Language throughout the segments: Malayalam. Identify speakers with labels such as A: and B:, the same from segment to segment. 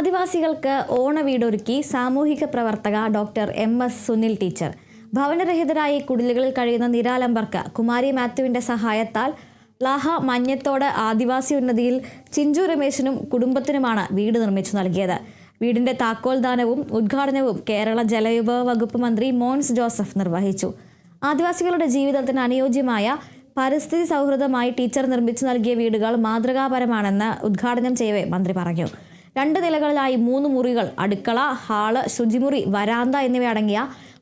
A: ആദിവാസികൾക്ക് ഓണവീടൊരുക്കി സാമൂഹിക പ്രവർത്തക ഡോക്ടർ MS സുനിൽ ടീച്ചർ. ഭവനരഹിതരായി കുടിലുകളിൽ കഴിയുന്ന നിരാലംബർക്ക് കുമാരി മാത്യുവിന്റെ സഹായത്താൽ ലാഹ മഞ്ഞത്തോട് ആദിവാസി ഉന്നതിയിൽ ചിഞ്ചു രമേശിനും കുടുംബത്തിനുമാണ് വീട് നിർമ്മിച്ചു നൽകിയത്. വീടിന്റെ താക്കോൽദാനവും ഉദ്ഘാടനവും കേരള ജലവിഭവ വകുപ്പ് മന്ത്രി മോൻസ് ജോസഫ് നിർവഹിച്ചു. ആദിവാസികളുടെ ജീവിതത്തിന് അനുയോജ്യമായ പരിസ്ഥിതി സൗഹൃദമായി ടീച്ചർ നിർമ്മിച്ചു നൽകിയ വീടുകൾ മാതൃകാപരമാണെന്ന് ഉദ്ഘാടനം ചെയ്യവേ മന്ത്രി പറഞ്ഞു. 2 നിലകളിലായി 3 മുറികൾ, അടുക്കള, ഹാള്, ശുചിമുറി, വരാന്ത എന്നിവയടങ്ങിയ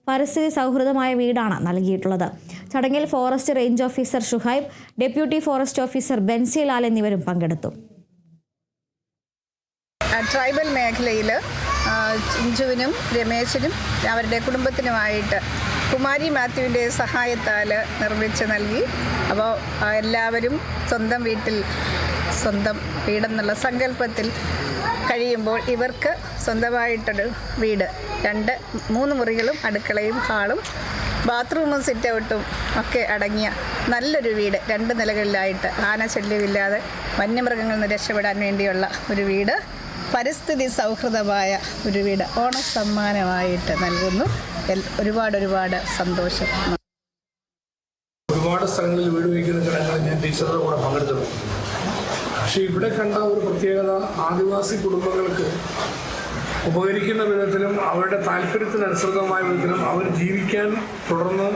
A: പരിസ്ഥിതി സൗഹൃദമായ വീടാണ് നൽകിയിട്ടുള്ളത്. ചടങ്ങിൽ forest range officer Shuhaib, deputy forest officer Benzy Lal എന്നിവരും പങ്കെടുത്തു.
B: ട്രൈബൽ മേഖലയിൽ ചിഞ്ചുവിനും രമേശിനും അവരുടെ കുടുംബത്തിനുമായിട്ട് കുമാരി മാത്യുവിൻ്റെ സഹായത്താൽ നിർമ്മിച്ച് നൽകി. അപ്പോൾ എല്ലാവരും സ്വന്തം വീട്ടിൽ സ്വന്തം വീടെന്നുള്ള സങ്കല്പത്തിൽ കഴിയുമ്പോൾ ഇവർക്ക് സ്വന്തമായിട്ടൊരു വീട്, 3 മുറികളും അടുക്കളയും ഹാളും ബാത്റൂമും സിറ്റൗട്ടും ഒക്കെ അടങ്ങിയ നല്ലൊരു വീട്, 2 നിലകളിലായിട്ട് ആനശല്യമില്ലാതെ വന്യമൃഗങ്ങളിൽ നിന്ന് രക്ഷപ്പെടാൻ വേണ്ടിയുള്ള ഒരു വീട്, പരിസ്ഥിതി സൗഹൃദമായ ഒരു വീട് ഓണസമ്മാനമായിട്ട് നൽകുന്നു. ഒരുപാട് സന്തോഷം.
C: ഒരുപാട് സ്ഥലങ്ങളിൽ വീട് വയ്ക്കുന്ന ചടങ്ങുകളിൽ ഞാൻ ടീച്ചറുടെ കൂടെ പങ്കെടുത്തിട്ടുണ്ട്. പക്ഷേ ഇവിടെ കണ്ട ഒരു പ്രത്യേകത, ആദിവാസി കുടുംബങ്ങൾക്ക് ഉപകരിക്കുന്ന വിധത്തിലും അവരുടെ താല്പര്യത്തിനനുസൃതമായ വിധത്തിലും അവർ ജീവിക്കാൻ തുടർന്ന്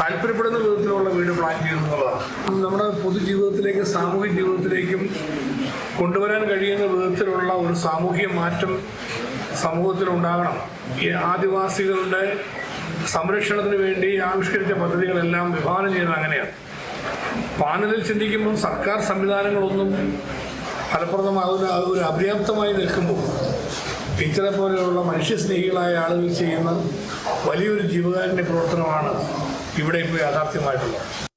C: താല്പര്യപ്പെടുന്ന വിധത്തിലുള്ള വീട് പ്ലാൻ ചെയ്യുന്നതാണ്. നമ്മുടെ പൊതുജീവിതത്തിലേക്കും സാമൂഹിക ജീവിതത്തിലേക്കും കൊണ്ടുവരാൻ കഴിയുന്ന വിധത്തിലുള്ള ഒരു സാമൂഹിക മാറ്റം സമൂഹത്തിലുണ്ടാകണം. ഈ ആദിവാസികളുടെ സംരക്ഷണത്തിന് വേണ്ടി ആവിഷ്കരിച്ച പദ്ധതികളെല്ലാം വിഭാവനം ചെയ്യുന്നത് അങ്ങനെയാണ്. പാനലിൽ ചിന്തിക്കുമ്പോൾ സർക്കാർ സംവിധാനങ്ങളൊന്നും ഫലപ്രദമാകുന്ന ഒരു അപര്യാപ്തമായി നിൽക്കുമ്പോൾ ടീച്ചറെ പോലെയുള്ള മനുഷ്യസ്നേഹികളായ ആളുകൾ ചെയ്യുന്ന വലിയൊരു ജീവകാരുണ്യ പ്രവർത്തനമാണ് ഇവിടെ ഇപ്പോൾ യാഥാർത്ഥ്യമായിട്ടുള്ളത്.